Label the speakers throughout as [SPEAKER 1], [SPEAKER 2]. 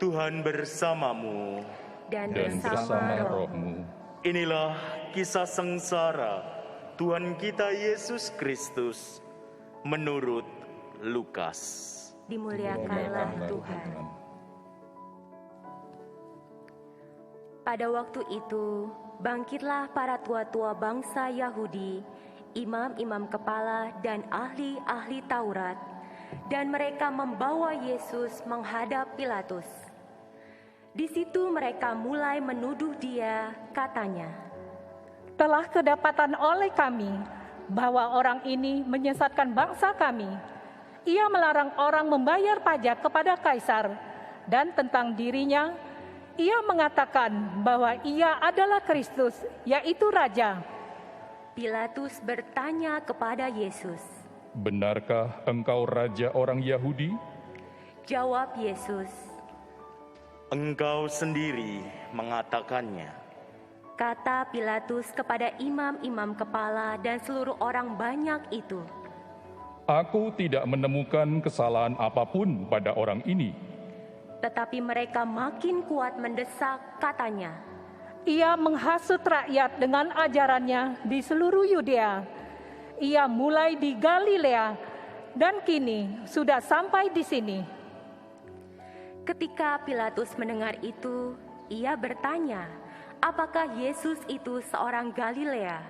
[SPEAKER 1] Tuhan bersamamu.
[SPEAKER 2] Dan bersama rohmu.
[SPEAKER 1] Inilah kisah sengsara Tuhan kita Yesus Kristus menurut Lukas.
[SPEAKER 2] Dimuliakanlah Tuhan. Pada waktu itu, bangkitlah para tua-tua bangsa Yahudi, imam-imam kepala dan ahli-ahli Taurat, dan mereka membawa Yesus menghadap Pilatus. Di situ mereka mulai menuduh dia, katanya,
[SPEAKER 3] "Telah kedapatan oleh kami bahwa orang ini menyesatkan bangsa kami. Ia melarang orang membayar pajak kepada kaisar, dan tentang dirinya, ia mengatakan bahwa ia adalah Kristus, yaitu Raja."
[SPEAKER 2] Pilatus bertanya kepada Yesus.
[SPEAKER 4] "Benarkah engkau Raja orang Yahudi?"
[SPEAKER 2] Jawab Yesus,
[SPEAKER 1] "Engkau sendiri mengatakannya."
[SPEAKER 2] kata Pilatus kepada imam-imam kepala dan seluruh orang banyak itu.
[SPEAKER 4] "Aku tidak menemukan kesalahan apapun pada orang ini."
[SPEAKER 2] Tetapi mereka makin kuat mendesak, katanya,
[SPEAKER 3] Ia menghasut rakyat dengan ajarannya di seluruh Yudea. Ia mulai di Galilea dan kini sudah sampai di sini.
[SPEAKER 2] Ketika Pilatus mendengar itu, ia bertanya, apakah Yesus itu seorang Galilea?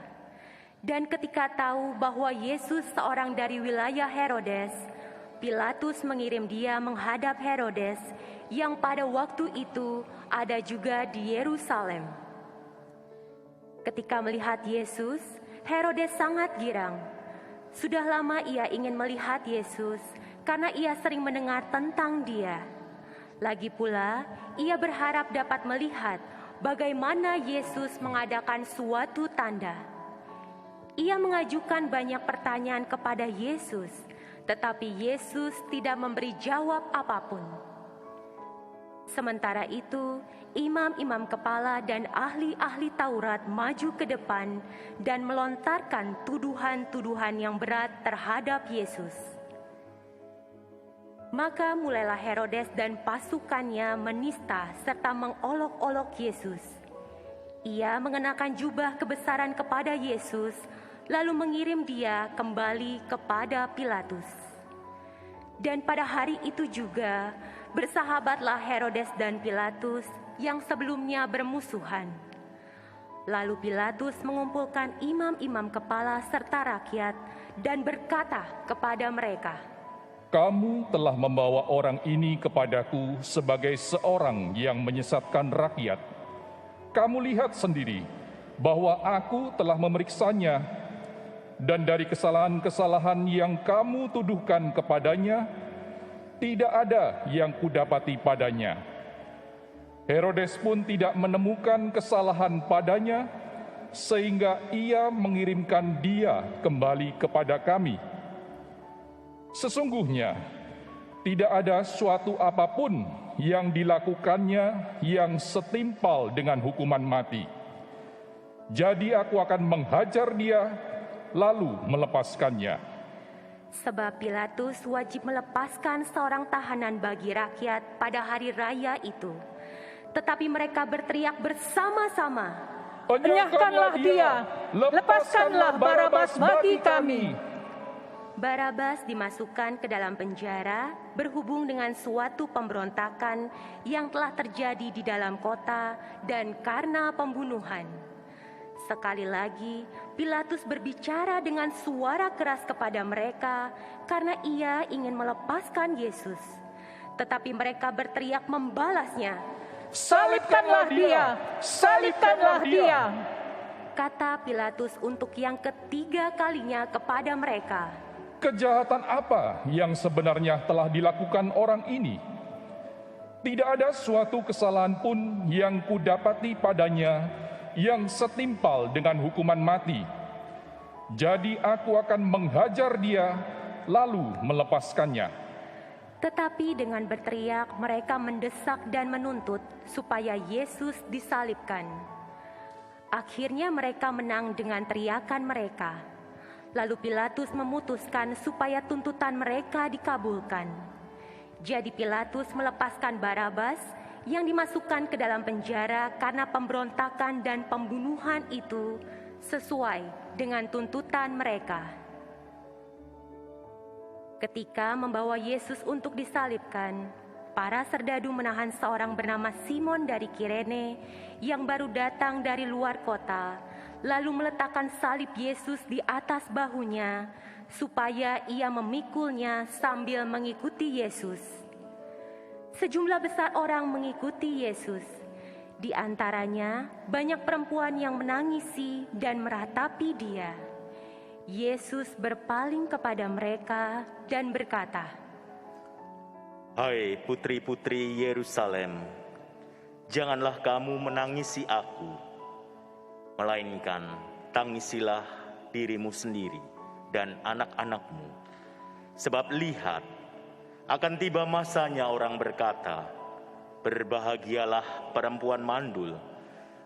[SPEAKER 2] Dan ketika tahu bahwa Yesus seorang dari wilayah Herodes, Pilatus mengirim dia menghadap Herodes, yang pada waktu itu ada juga di Yerusalem. Ketika melihat Yesus, Herodes sangat girang. Sudah lama ia ingin melihat Yesus, karena ia sering mendengar tentang dia. Lagi pula, ia berharap dapat melihat bagaimana Yesus mengadakan suatu tanda. Ia mengajukan banyak pertanyaan kepada Yesus, tetapi Yesus tidak memberi jawab apapun. Sementara itu, imam-imam kepala dan ahli-ahli Taurat maju ke depan dan melontarkan tuduhan-tuduhan yang berat terhadap Yesus. Maka mulailah Herodes dan pasukannya menista serta mengolok-olok Yesus. Ia mengenakan jubah kebesaran kepada Yesus, lalu mengirim dia kembali kepada Pilatus. Dan pada hari itu juga, bersahabatlah Herodes dan Pilatus yang sebelumnya bermusuhan. Lalu Pilatus mengumpulkan imam-imam kepala serta rakyat dan berkata kepada mereka,
[SPEAKER 4] "Kamu telah membawa orang ini kepadaku sebagai seorang yang menyesatkan rakyat. Kamu lihat sendiri bahwa aku telah memeriksanya, dan dari kesalahan-kesalahan yang kamu tuduhkan kepadanya, tidak ada yang kudapati padanya. Herodes pun tidak menemukan kesalahan padanya, sehingga ia mengirimkan dia kembali kepada kami. Sesungguhnya, tidak ada suatu apapun yang dilakukannya yang setimpal dengan hukuman mati. Jadi aku akan menghajar dia, lalu melepaskannya."
[SPEAKER 2] sebab Pilatus wajib melepaskan seorang tahanan bagi rakyat pada hari raya itu. Tetapi mereka berteriak bersama-sama,
[SPEAKER 3] "Enyahkanlah dia, lepaskanlah Barabas bagi kami."
[SPEAKER 2] Barabas dimasukkan ke dalam penjara berhubung dengan suatu pemberontakan yang telah terjadi di dalam kota dan karena pembunuhan. Sekali lagi, Pilatus berbicara dengan suara keras kepada mereka karena ia ingin melepaskan Yesus. Tetapi mereka berteriak membalasnya,
[SPEAKER 3] "Salibkanlah dia! Salibkanlah dia!"
[SPEAKER 2] kata Pilatus untuk yang ketiga kalinya kepada mereka.
[SPEAKER 4] Kejahatan apa yang sebenarnya telah dilakukan orang ini? Tidak ada suatu kesalahan pun yang kudapati padanya yang setimpal dengan hukuman mati. Jadi aku akan menghajar dia, lalu melepaskannya.
[SPEAKER 2] Tetapi dengan berteriak mereka mendesak dan menuntut supaya Yesus disalibkan. Akhirnya mereka menang dengan teriakan mereka. Lalu Pilatus memutuskan supaya tuntutan mereka dikabulkan. Jadi Pilatus melepaskan Barabas yang dimasukkan ke dalam penjara karena pemberontakan dan pembunuhan itu sesuai dengan tuntutan mereka. Ketika membawa Yesus untuk disalibkan, para serdadu menahan seorang bernama Simon dari Kirene yang baru datang dari luar kota, lalu meletakkan salib Yesus di atas bahunya supaya ia memikulnya sambil mengikuti Yesus. Sejumlah besar orang mengikuti Yesus. Di antaranya banyak perempuan yang menangisi dan meratapi dia. Yesus berpaling kepada mereka dan berkata,
[SPEAKER 1] "Hai putri-putri Yerusalem, janganlah kamu menangisi aku, melainkan tangisilah dirimu sendiri dan anak-anakmu. Sebab lihat, akan tiba masanya orang berkata, berbahagialah perempuan mandul,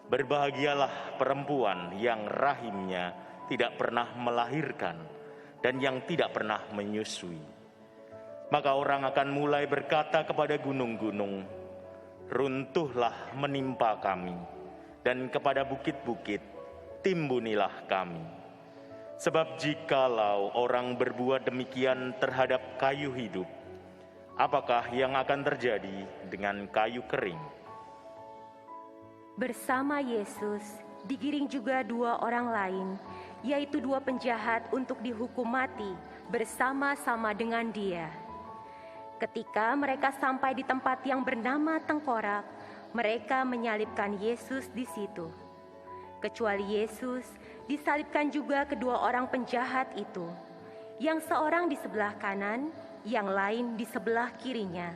[SPEAKER 1] berbahagialah perempuan yang rahimnya tidak pernah melahirkan dan yang tidak pernah menyusui. Maka orang akan mulai berkata kepada gunung-gunung, runtuhlah menimpa kami, dan kepada bukit-bukit, timbunilah kami. Sebab jikalau orang berbuat demikian terhadap kayu hidup, apakah yang akan terjadi dengan kayu kering?"
[SPEAKER 2] Bersama Yesus digiring juga dua orang lain, yaitu dua penjahat untuk dihukum mati bersama-sama dengan dia. Ketika mereka sampai di tempat yang bernama Tengkorak, mereka menyalibkan Yesus di situ. Kecuali Yesus, disalibkan juga kedua orang penjahat itu, yang seorang di sebelah kanan, yang lain di sebelah kirinya.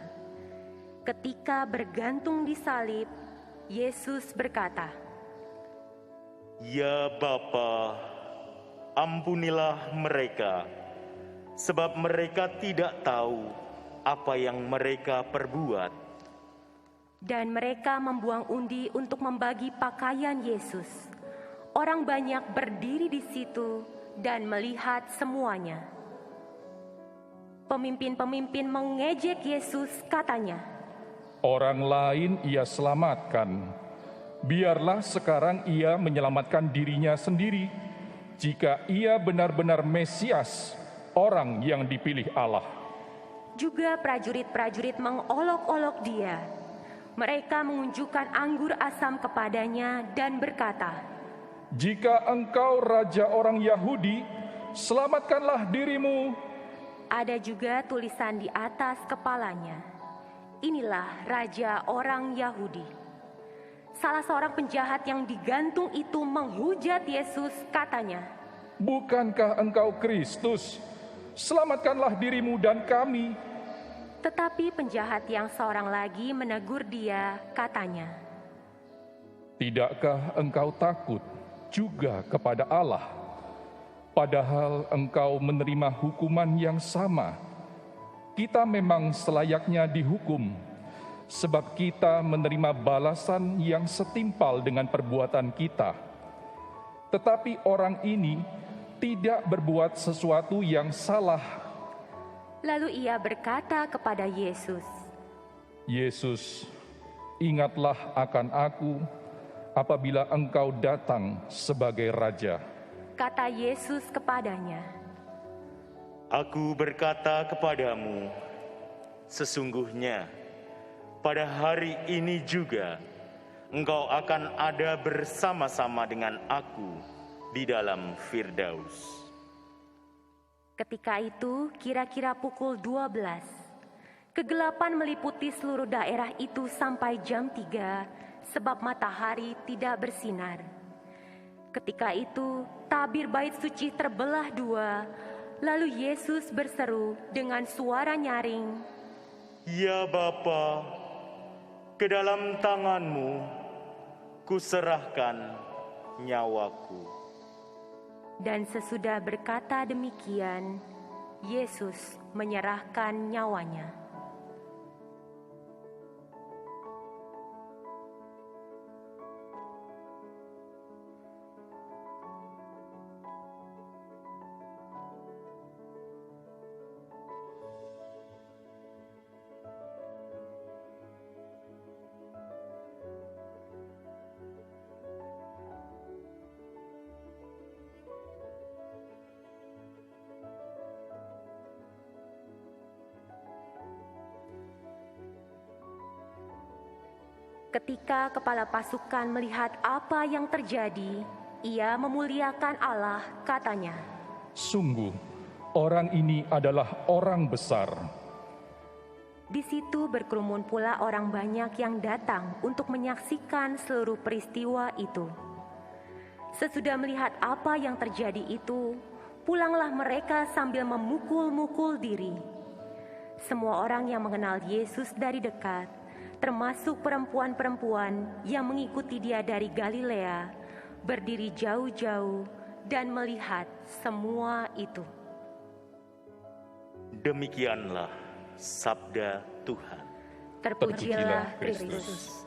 [SPEAKER 2] Ketika bergantung di salib, Yesus berkata,
[SPEAKER 1] "Ya Bapa, ampunilah mereka, sebab mereka tidak tahu apa yang mereka perbuat."
[SPEAKER 2] Dan mereka membuang undi untuk membagi pakaian Yesus. Orang banyak berdiri di situ dan melihat semuanya. Pemimpin-pemimpin mengejek Yesus, katanya,
[SPEAKER 4] Orang lain ia selamatkan. Biarlah sekarang ia menyelamatkan dirinya sendiri, jika ia benar-benar Mesias, orang yang dipilih Allah.
[SPEAKER 2] Juga prajurit-prajurit mengolok-olok dia. Mereka mengunjukkan anggur asam kepadanya dan berkata,
[SPEAKER 4] Jika engkau raja orang Yahudi, selamatkanlah dirimu.
[SPEAKER 2] Ada juga tulisan di atas kepalanya, "Inilah raja orang Yahudi." Salah seorang penjahat yang digantung itu menghujat Yesus, katanya,
[SPEAKER 4] Bukankah engkau Kristus? Selamatkanlah dirimu dan kami.
[SPEAKER 2] Tetapi penjahat yang seorang lagi menegur dia, katanya,
[SPEAKER 4] Tidakkah engkau takut juga kepada Allah? Padahal engkau menerima hukuman yang sama. Kita memang selayaknya dihukum, sebab kita menerima balasan yang setimpal dengan perbuatan kita. Tetapi orang ini tidak berbuat sesuatu yang salah.
[SPEAKER 2] Lalu ia berkata kepada Yesus,
[SPEAKER 4] Yesus, ingatlah akan aku apabila engkau datang sebagai Raja.
[SPEAKER 2] kata Yesus kepadanya,
[SPEAKER 1] "Aku berkata kepadamu, sesungguhnya pada hari ini juga engkau akan ada bersama-sama dengan aku di dalam Firdaus."
[SPEAKER 2] Ketika itu kira-kira pukul 12. Kegelapan meliputi seluruh daerah itu sampai jam 3, sebab matahari tidak bersinar. Ketika itu tabir bait suci terbelah dua, lalu Yesus berseru dengan suara nyaring,
[SPEAKER 1] "Ya Bapa, ke dalam tangan-Mu kuserahkan nyawaku."
[SPEAKER 2] Dan sesudah berkata demikian, Yesus menyerahkan nyawanya. Ketika kepala pasukan melihat apa yang terjadi, ia memuliakan Allah, katanya,
[SPEAKER 4] "Sungguh, orang ini adalah orang besar."
[SPEAKER 2] Di situ berkerumun pula orang banyak yang datang untuk menyaksikan seluruh peristiwa itu. Sesudah melihat apa yang terjadi itu, pulanglah mereka sambil memukul-mukul diri. Semua orang yang mengenal Yesus dari dekat, termasuk perempuan-perempuan yang mengikuti dia dari Galilea, berdiri jauh-jauh dan melihat semua itu.
[SPEAKER 1] Demikianlah sabda Tuhan.
[SPEAKER 2] Terpujilah Kristus.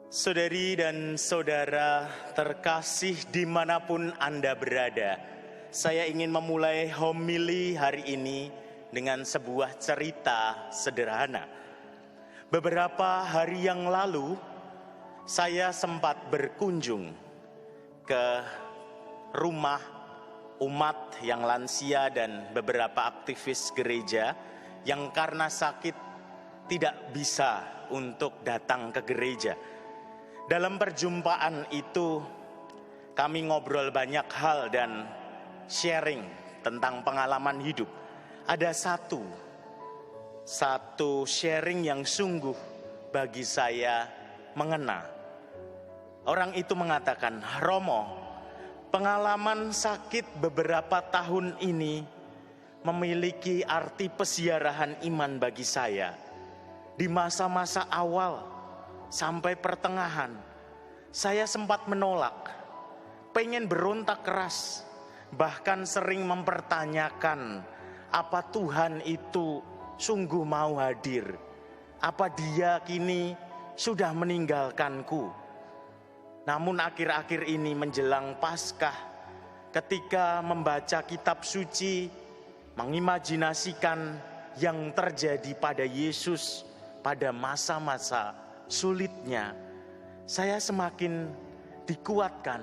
[SPEAKER 1] Saudari dan saudara terkasih dimanapun Anda berada, saya ingin memulai homili hari ini dengan sebuah cerita sederhana. Beberapa hari yang lalu, saya sempat berkunjung ke rumah umat yang lansia dan beberapa aktivis gereja yang karena sakit tidak bisa untuk datang ke gereja. Dalam perjumpaan itu, kami ngobrol banyak hal dan sharing tentang pengalaman hidup. Ada satu sharing yang sungguh bagi saya mengena. Orang itu mengatakan, "Romo, pengalaman sakit beberapa tahun ini memiliki arti pesiarahan iman bagi saya. Di masa-masa awal sampai pertengahan, saya sempat menolak, pengen berontak keras, bahkan sering mempertanyakan apa Tuhan itu sungguh mau hadir, apa Dia kini sudah meninggalkanku. Namun akhir-akhir ini menjelang Paskah, ketika membaca kitab suci, mengimajinasikan yang terjadi pada Yesus pada masa-masa sulitnya, saya semakin dikuatkan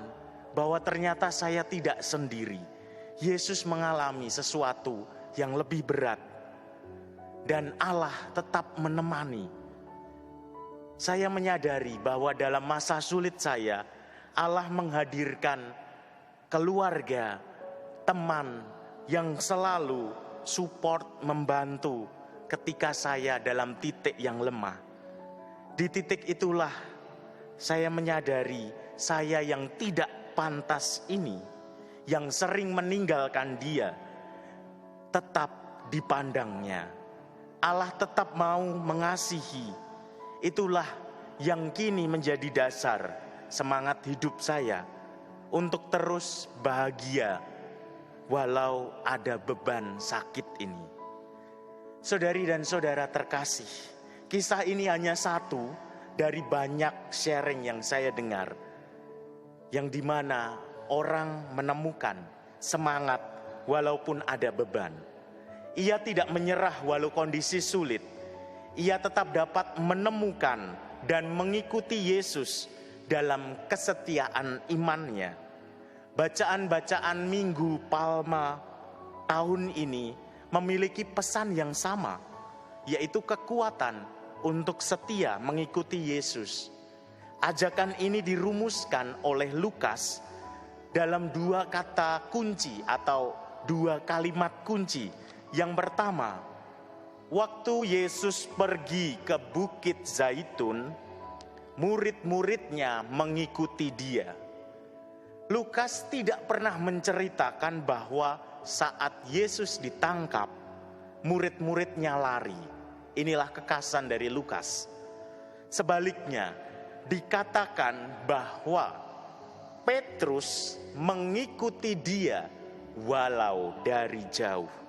[SPEAKER 1] bahwa ternyata saya tidak sendiri. Yesus mengalami sesuatu yang lebih berat dan Allah tetap menemani. Saya menyadari bahwa dalam masa sulit saya, Allah menghadirkan keluarga, teman yang selalu support, membantu ketika saya dalam titik yang lemah. Di titik itulah saya menyadari saya yang tidak pantas ini, yang sering meninggalkan Dia, tetap dipandangnya. Allah tetap mau mengasihi. Itulah yang kini menjadi dasar semangat hidup saya untuk terus bahagia walau ada beban sakit ini. Saudari dan saudara terkasih, kisah ini hanya satu dari banyak sharing yang saya dengar, yang dimana orang menemukan semangat walaupun ada beban. Ia tidak menyerah walau kondisi sulit. Ia tetap dapat menemukan dan mengikuti Yesus dalam kesetiaan imannya. Bacaan-bacaan Minggu Palma tahun ini memiliki pesan yang sama, yaitu kekuatan untuk setia mengikuti Yesus. Ajakan ini dirumuskan oleh Lukas dalam dua kata kunci atau dua kalimat kunci. Yang pertama, waktu Yesus pergi ke Bukit Zaitun, murid-muridnya mengikuti Dia. Lukas tidak pernah menceritakan bahwa saat Yesus ditangkap, murid-muridnya lari. Inilah kekhasan dari Lukas. Sebaliknya, dikatakan bahwa Petrus mengikuti Dia walau dari jauh.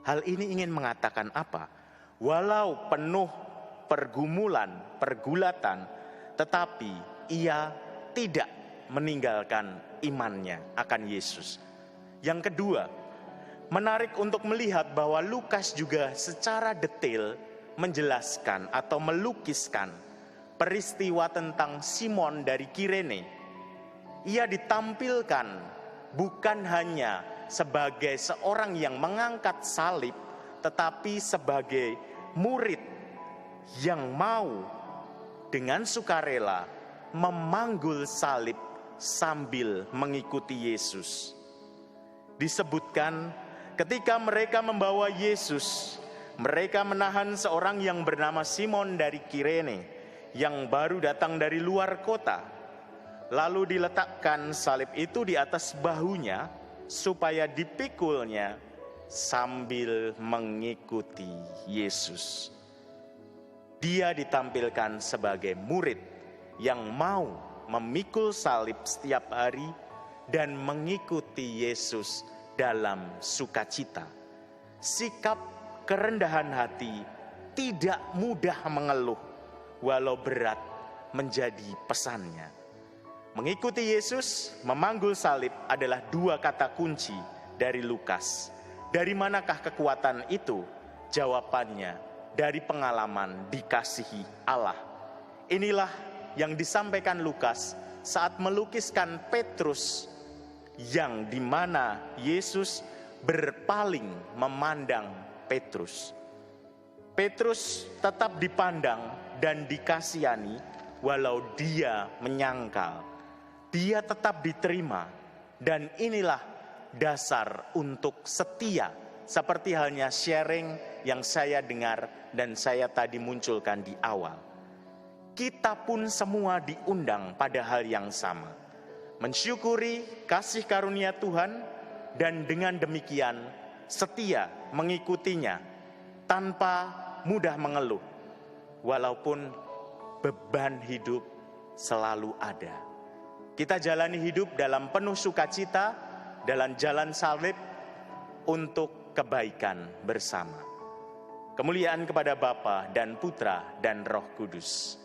[SPEAKER 1] Hal ini ingin mengatakan apa? Walau penuh pergumulan, pergulatan, tetapi ia tidak meninggalkan imannya akan Yesus. Yang kedua, menarik untuk melihat bahwa Lukas juga secara detail menjelaskan atau melukiskan peristiwa tentang Simon dari Kirene. Ia ditampilkan bukan hanya sebagai seorang yang mengangkat salib, tetapi sebagai murid yang mau dengan sukarela memanggul salib sambil mengikuti Yesus. Disebutkan ketika mereka membawa Yesus, mereka menahan seorang yang bernama Simon dari Kirene yang baru datang dari luar kota. Lalu diletakkan salib itu di atas bahunya supaya dipikulnya sambil mengikuti Yesus. Dia ditampilkan sebagai murid yang mau memikul salib setiap hari dan mengikuti Yesus dalam sukacita. Sikap kerendahan hati, tidak mudah mengeluh walau berat menjadi pesannya. Mengikuti Yesus, memanggul salib adalah dua kata kunci dari Lukas. Dari manakah kekuatan itu? Jawabannya dari pengalaman dikasihi Allah. Inilah yang disampaikan Lukas saat melukiskan Petrus, yang dimana Yesus berpaling memandang Petrus. Petrus tetap dipandang dan dikasihani walau dia menyangkal. Dia tetap diterima, dan inilah dasar untuk setia, seperti halnya sharing yang saya dengar dan saya tadi munculkan di awal. Kita pun semua diundang pada hal yang sama, mensyukuri kasih karunia Tuhan, dan dengan demikian setia mengikutinya tanpa mudah mengeluh, walaupun beban hidup selalu ada. Kita jalani hidup dalam penuh sukacita, dalam jalan salib untuk kebaikan bersama. Kemuliaan kepada Bapa dan Putra dan Roh Kudus.